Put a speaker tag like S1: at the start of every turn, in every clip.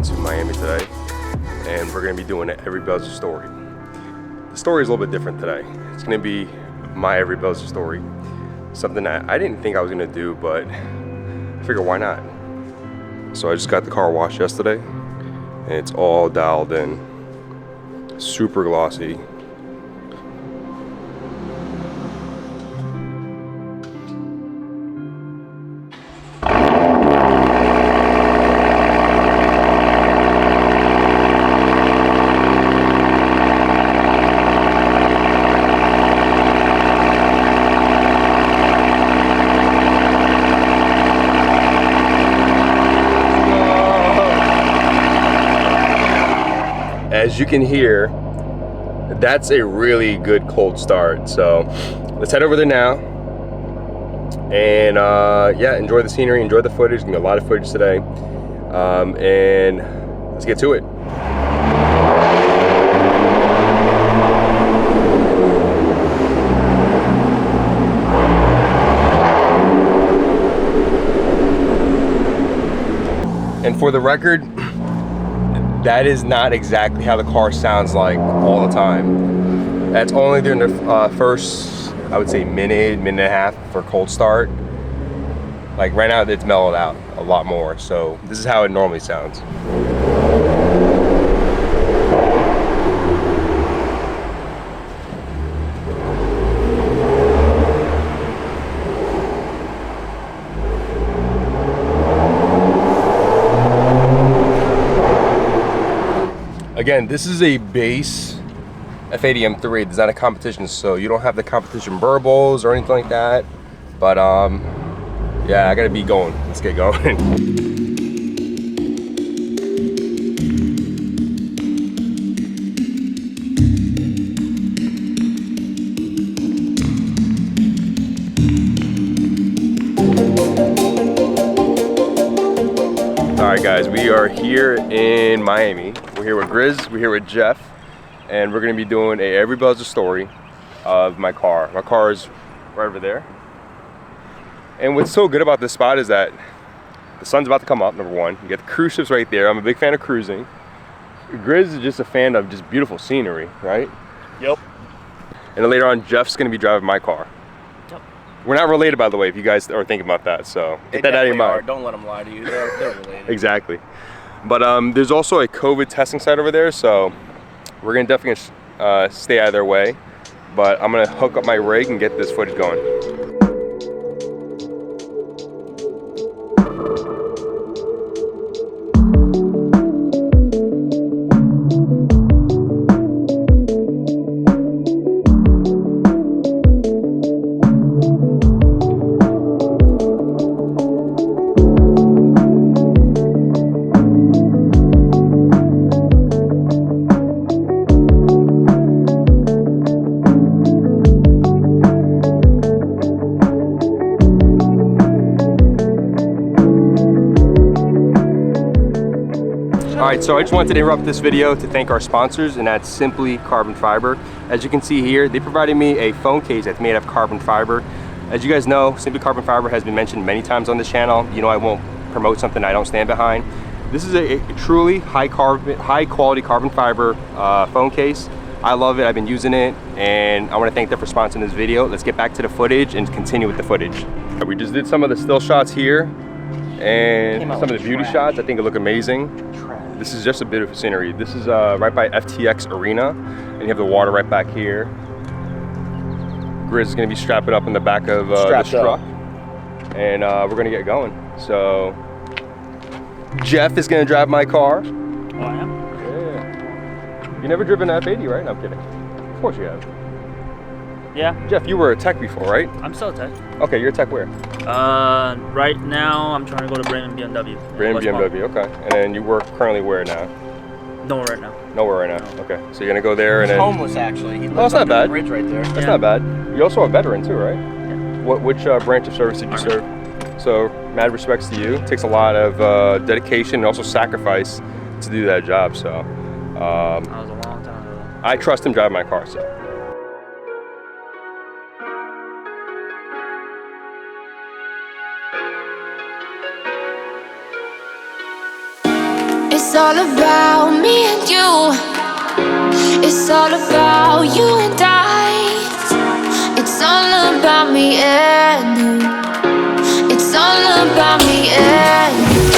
S1: to Miami today, and we're going to be doing an Every Belzer story. The story is a little bit different today. It's going to be my Every Belzer story. Something that I didn't think I was going to do, but I figured why not? So I just got the car washed yesterday, and it's all dialed in. Super glossy. As you can hear, that's a really good cold start. So let's head over there now and yeah, enjoy the scenery, enjoy the footage. There's gonna be a lot of footage today, and let's get to it. And for the record, that is not exactly how the car sounds like all the time. That's only during the first, I would say, minute and a half for cold start. Like right now, it's mellowed out a lot more. So this is how it normally sounds. Again, this is a base F80 M3. It's not a competition, so you don't have the competition burbles or anything like that. But yeah, I gotta be going. Let's get going. Alright guys, we are here in Miami. We're here with Grizz, we're here with Jeff, and we're going to be doing a Every Belzer story of my car. My car is right over there. And what's so good about this spot is that the sun's about to come up, number one. You got the cruise ships right there. I'm a big fan of cruising. Grizz is just a fan of just beautiful scenery, right?
S2: Yep.
S1: And then later on, Jeff's going to be driving my car.
S2: Yep. We're
S1: not related, by the way, if you guys are thinking about that, so get that out of your mind.
S2: Don't let them lie to you, they're related.
S1: Exactly. But there's also a COVID testing site over there, so we're gonna definitely stay out of their way. But I'm gonna hook up my rig and get this footage going. Alright, so I just wanted to interrupt this video to thank our sponsors, and that's Simply Carbon Fiber. As you can see here, they provided me a phone case that's made of carbon fiber. As you guys know, Simply Carbon Fiber has been mentioned many times on this channel. You know I won't promote something I don't stand behind. This is a truly high quality carbon fiber phone case. I love it, I've been using it, and I want to thank them for sponsoring this video. Let's get back to the footage and continue with the footage. We just did some of the still shots here, and some of the beauty shots. I think it look amazing. This is just a bit of scenery. This is right by FTX Arena, and you have the water right back here. Grizz is gonna be strapping up in the back of this truck, and we're gonna get going. So Jeff is gonna drive my car.
S2: Oh, I am?
S1: Yeah. You never driven an F80, right? No, I'm kidding. Of course you have.
S2: Yeah.
S1: Jeff, you were a tech before, right?
S2: I'm still a tech.
S1: Okay, you're a tech where?
S2: Right now I'm trying to go to Brandon BMW.
S1: Brandon BMW, okay. And then you work currently where now?
S2: Nowhere right now.
S1: Nowhere right now. Okay, so you're gonna go there and
S3: He's
S1: then.
S3: homeless actually. He lives
S1: that's not
S3: under
S1: bad.
S3: the bridge right there.
S1: That's not bad. You're also a veteran too, right?
S2: Yeah.
S1: Which branch of service did you serve? So mad respects to you. It takes a lot of dedication and also sacrifice to do that job. So
S2: that was a long time ago.
S1: I trust him driving my car. So.
S4: It's
S3: all about me and you. It's all about you and I. It's all about me and you. It's all about me and you.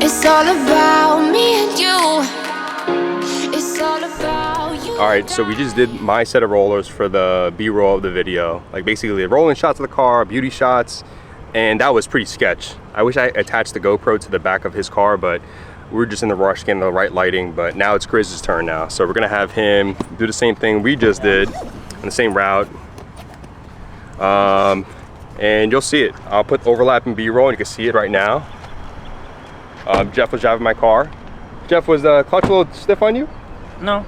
S3: It's all about me and you. It's all about you.
S1: Alright, so we just did my set of rollers for the B-roll of the video. Like basically the rolling shots of the car, beauty shots, and that was pretty sketch. I wish I attached the GoPro to the back of his car, but we were just in the rush getting the right lighting. But now it's Grizz's turn now. So we're gonna have him do the same thing we just did on the same route. And you'll see it. I'll put overlapping B-roll and you can see it right now. Jeff was driving my car. Jeff, was the clutch a little stiff on you?
S2: No.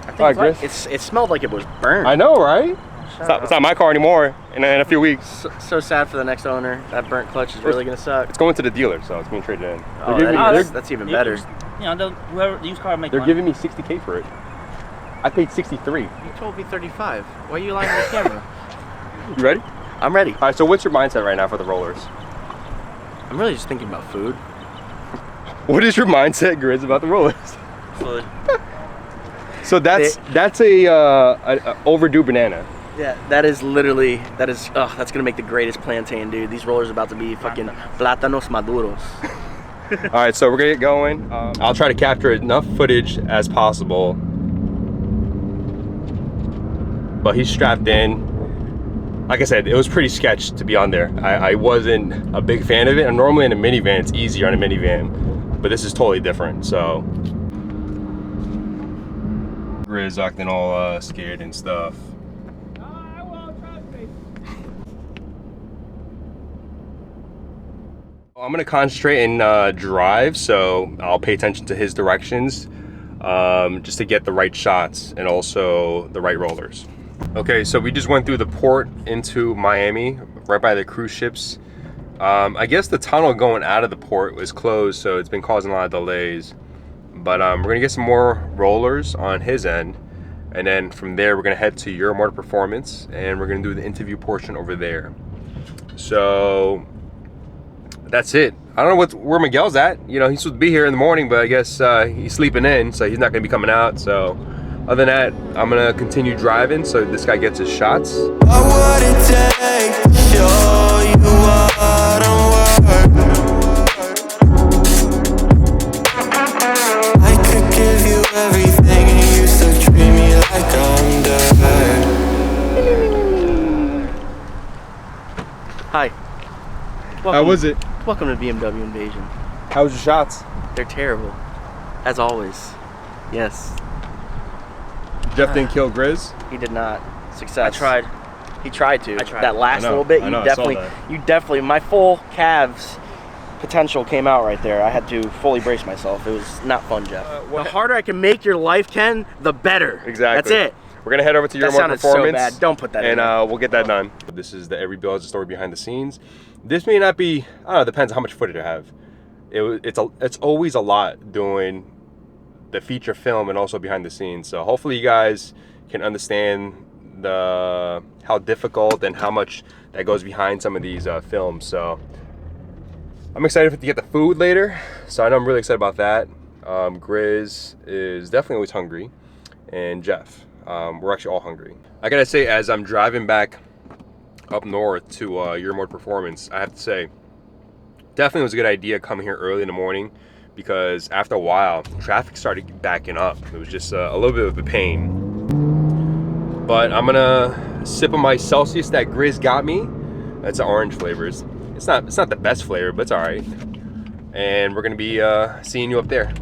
S4: I think
S1: Alright, Grizz.
S4: it smelled like it was burned.
S1: I know, right? It's not my car anymore in a few weeks.
S4: So sad for the next owner. That burnt clutch is really gonna suck.
S1: It's going to the dealer, so it's being traded in.
S4: Oh, that's even better.
S2: You know, whoever the used car make
S1: They're
S2: money.
S1: giving me $60K for it. I paid 63.
S4: You told me 35. Why are you lying on the camera?
S1: You ready?
S4: I'm ready.
S1: All right, so what's your mindset right now for the rollers?
S4: I'm really just thinking about food.
S1: What is your mindset, Grizz, about the rollers?
S2: Food.
S1: So that's a overdue banana.
S4: Yeah, that's gonna make the greatest plantain, dude. These rollers are about to be fucking plátanos maduros.
S1: All right, so we're gonna get going. I'll try to capture enough footage as possible. But he's strapped in. Like I said, it was pretty sketch to be on there. I wasn't a big fan of it. And normally in a minivan, it's easier on a minivan, but this is totally different. So Grizz acting all scared and stuff. I'm gonna concentrate and drive, so I'll pay attention to his directions just to get the right shots and also the right rollers. Okay, so we just went through the port into Miami, right by the cruise ships. I guess the tunnel going out of the port was closed, so it's been causing a lot of delays. But we're gonna get some more rollers on his end, and then from there we're gonna head to Your Motor Performance, and we're gonna do the interview portion over there. So that's it. I don't know where Miguel's at. You know, he's supposed to be here in the morning, but I guess he's sleeping in, so he's not gonna be coming out. So other than that, I'm gonna continue driving so this guy gets his shots.
S5: What would it take to show you what I'm worth? I could give you everything and you still treat me like I'm dirt.
S4: Hi.
S1: How was it?
S4: Welcome to BMW Invasion.
S1: How was your shots?
S4: They're terrible, as always. Yes,
S1: Jeff didn't kill Grizz?
S4: he did not. Success.
S2: I tried.
S4: He tried to.
S2: I tried.
S4: That last
S1: I know,
S4: little bit,
S1: I know, I saw that.
S4: you definitely, my full calves potential came out right there. I had to fully brace myself. It was not fun, Jeff. The harder I can make your life, Ken, the better.
S1: Exactly.
S4: That's it.
S1: We're gonna head over to Your
S4: That
S1: Motor
S4: sounded so
S1: Performance.
S4: bad. Don't put that in.
S1: And we'll get that done. This is the Every Build Has a Story behind the scenes. This may not be, I don't know, it depends on how much footage I have. It's always a lot doing the feature film and also behind the scenes. So hopefully you guys can understand how difficult and how much that goes behind some of these films. So I'm excited to get the food later. So I know I'm really excited about that. Grizz is definitely always hungry, and Jeff. We're actually all hungry. I gotta say, as I'm driving back up north to Your Motor Performance, I have to say, definitely was a good idea coming here early in the morning, because after a while, traffic started backing up. It was just a little bit of a pain. But I'm gonna sip on my Celsius that Grizz got me. That's an orange flavor. It's not the best flavor, but it's all right. And we're gonna be seeing you up there.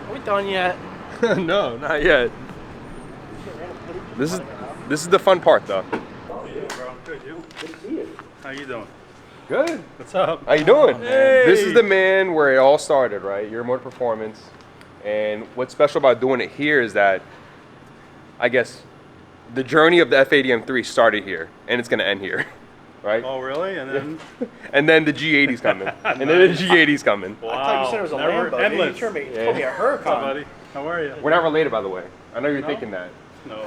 S4: Are we we done yet?
S1: No, not yet. This is the fun part, though.
S6: Good, you? Good to see you. How you doing?
S1: Good.
S6: What's up?
S1: How you doing?
S6: Hey.
S1: This is the man where it all started, right? Your motor performance. And what's special about doing it here is that, I guess, the journey of the F80 M3 started here, and it's gonna end here, right?
S6: Oh, really? And then?
S1: And then the G80's coming, and then the G80's coming.
S6: Wow.
S4: I thought you said it was a
S6: Never
S4: Lambo.
S6: endless.
S4: You told me a Huracan.
S6: What's up, buddy? How are you?
S1: We're not related, by the way. I know you're
S6: No?
S1: thinking that.
S6: No.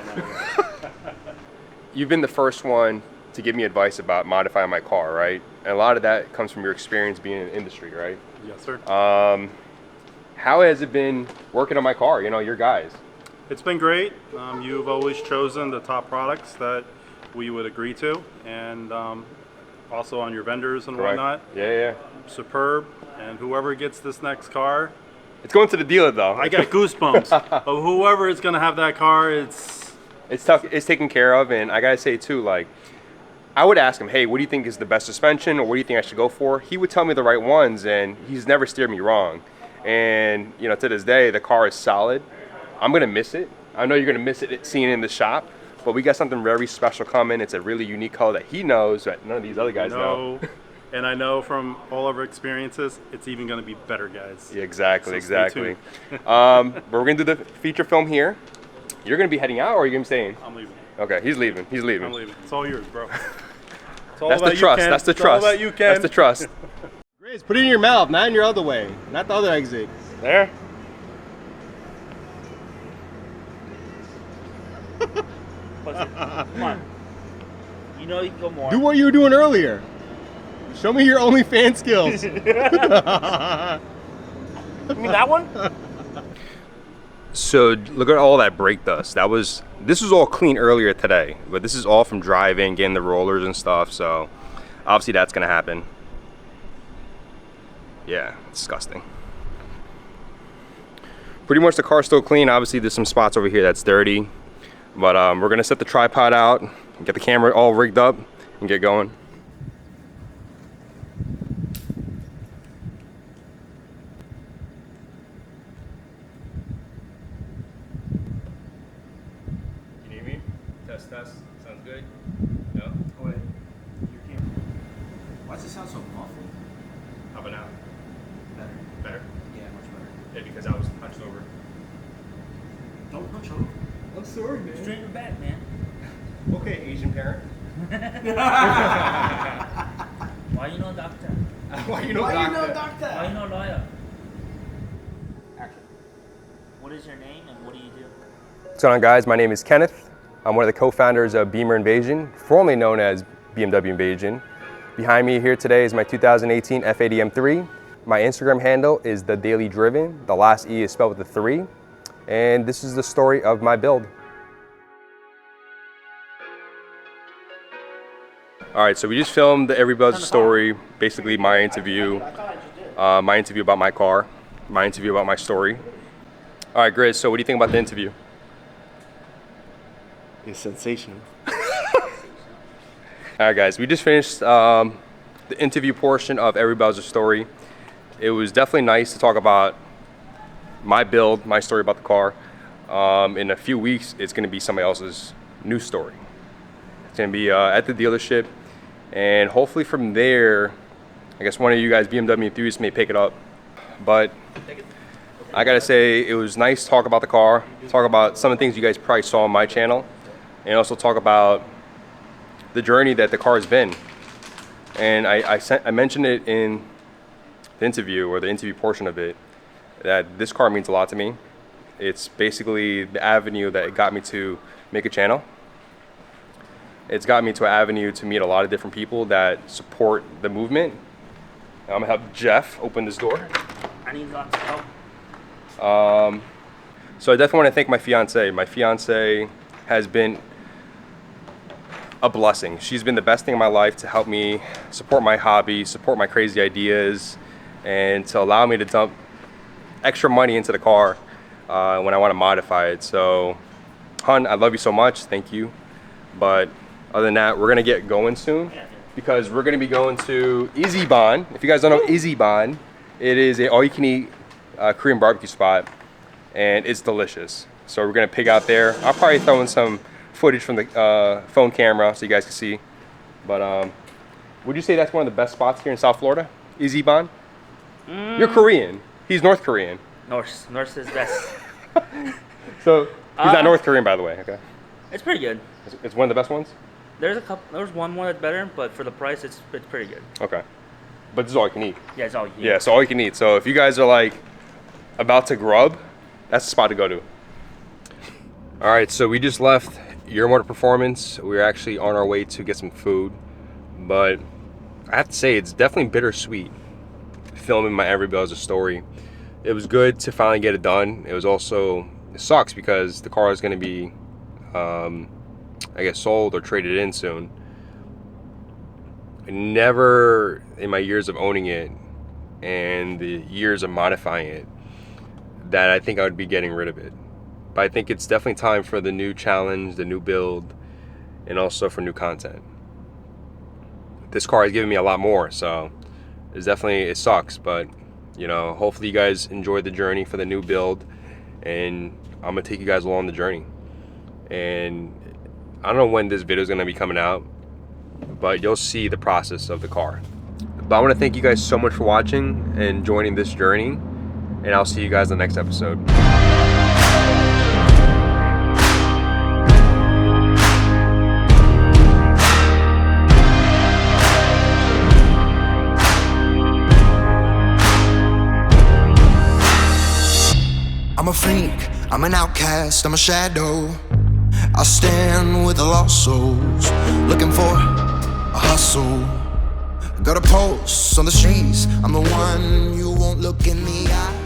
S1: You've been the first one to give me advice about modifying my car, right? And a lot of that comes from your experience being in the industry, right?
S6: Yes, sir.
S1: How has it been working on my car? You know, your guys.
S6: It's been great. You've always chosen the top products that we would agree to, and also on your vendors and
S1: Correct.
S6: whatnot.
S1: Yeah.
S6: Superb. And whoever gets this next car,
S1: It's going to the dealer, though.
S6: I got goosebumps. Of whoever is going to have that car, it's
S1: tough. It's taken care of, and I gotta say too, like, I would ask him, hey, what do you think is the best suspension, or what do you think I should go for? He would tell me the right ones, and he's never steered me wrong. And you know, to this day, the car is solid. I'm gonna miss it. I know you're gonna miss it seeing it in the shop, but we got something very special coming. It's a really unique color that he knows that none of these other guys know.
S6: And I know from all of our experiences, it's even going to be better, guys.
S1: Yeah, exactly.
S6: So stay
S1: Exactly.
S6: tuned.
S1: But we're gonna do the feature film here. You're gonna be heading out, or are you gonna be staying?
S6: I'm leaving.
S1: Okay, he's leaving. He's leaving.
S6: I'm leaving. It's all yours, bro. It's all
S1: That's
S6: about
S1: the trust.
S6: You, Ken.
S1: That's the
S6: It's
S1: trust.
S6: all about you, Ken.
S1: That's the trust. Grace, put it in your mouth, not in your other way, not the other exit.
S4: There.
S2: Come on. You know you can go more.
S1: Do what you were doing earlier. Show me your OnlyFans skills.
S4: You mean that one?
S1: So look at all that brake dust. This was all clean earlier today, but this is all from driving, getting the rollers and stuff. So obviously that's gonna happen. Yeah, disgusting. Pretty much the car's still clean. Obviously there's some spots over here that's dirty, but we're gonna set the tripod out, get the camera all rigged up, and get going. Can you hear me? Test, test. Sounds good? No?
S4: Go ahead. Why does it sound so muffled?
S1: How about now?
S4: Better.
S1: Better?
S4: Yeah, much better.
S1: Yeah, because I was hunched over.
S4: Don't punch over.
S1: I'm sorry, man.
S2: Straighten your back, man.
S1: Okay, Asian parent.
S2: Why you no doctor?
S1: Why you know
S4: doctor?
S2: Why you no lawyer? What is your name and what do you do?
S1: What's going on, guys? My name is Kenneth. I'm one of the co-founders of Beamer Invasion, formerly known as BMW Invasion. Behind me here today is my 2018 F80 M3. My Instagram handle is The Daily Driven. The last E is spelled with a 3. And this is the story of my build. All right, so we just filmed the Everybody's story, basically my interview about my car, my interview about my story. All right, Grizz, so what do you think about the interview?
S4: It's sensational.
S1: All right, guys, we just finished the interview portion of Everybody's story. It was definitely nice to talk about my build, my story about the car. In a few weeks, it's gonna be somebody else's new story. It's gonna be at the dealership, and hopefully from there, I guess one of you guys BMW enthusiasts may pick it up. But I gotta say, it was nice to talk about the car, talk about some of the things you guys probably saw on my channel, and also talk about the journey that the car has been. And I mentioned it in the interview, or the interview portion of it, that this car means a lot to me. It's basically the avenue that got me to make a channel. It's got me to an avenue to meet a lot of different people that support the movement. I'm gonna help Jeff open this door.
S2: I need lots of help.
S1: So I definitely want to thank my fiance. My fiance has been a blessing. She's been the best thing in my life to help me support my hobby, support my crazy ideas, and to allow me to dump extra money into the car when I want to modify it. So, hon, I love you so much. Thank you. But other than that, we're gonna get going soon because we're gonna be going to Ichiban. If you guys don't know Ichiban, it is a all-you-can-eat Korean barbecue spot, and it's delicious. So we're gonna pig out there. I'll probably throw in some footage from the phone camera so you guys can see. But would you say that's one of the best spots here in South Florida? Is Iban? You're Korean. He's North Korean.
S2: North is best.
S1: So he's not North Korean, by the way. Okay.
S2: It's pretty good.
S1: It's one of the best ones.
S2: There's one more that's better, but for the price, it's pretty good.
S1: Okay. But this is all you can eat.
S2: Yeah, it's all you can eat.
S1: Yeah, so all you can eat. So if you guys are like about to grub, that's the spot to go to. All right, so we just left Your Motor Performance. We're actually on our way to get some food, but I have to say it's definitely bittersweet filming my Every Bell as a story. It was good to finally get it done. It sucks because the car is going to be I guess sold or traded in soon. Never in my years of owning it and the years of modifying it that I think I would be getting rid of it. But I think it's definitely time for the new challenge, the new build, and also for new content. This car has given me a lot more, so it sucks, but you know, hopefully you guys enjoyed the journey for the new build, and I'm gonna take you guys along the journey. And I don't know when this video is gonna be coming out, but you'll see the process of the car. But I want to thank you guys so much for watching and joining this journey, and I'll see you guys in the next episode.
S5: I'm a freak, I'm an outcast, I'm a shadow. I stand with the lost souls, looking for a hustle. Got a pulse on the streets, I'm the one you won't look in the eye.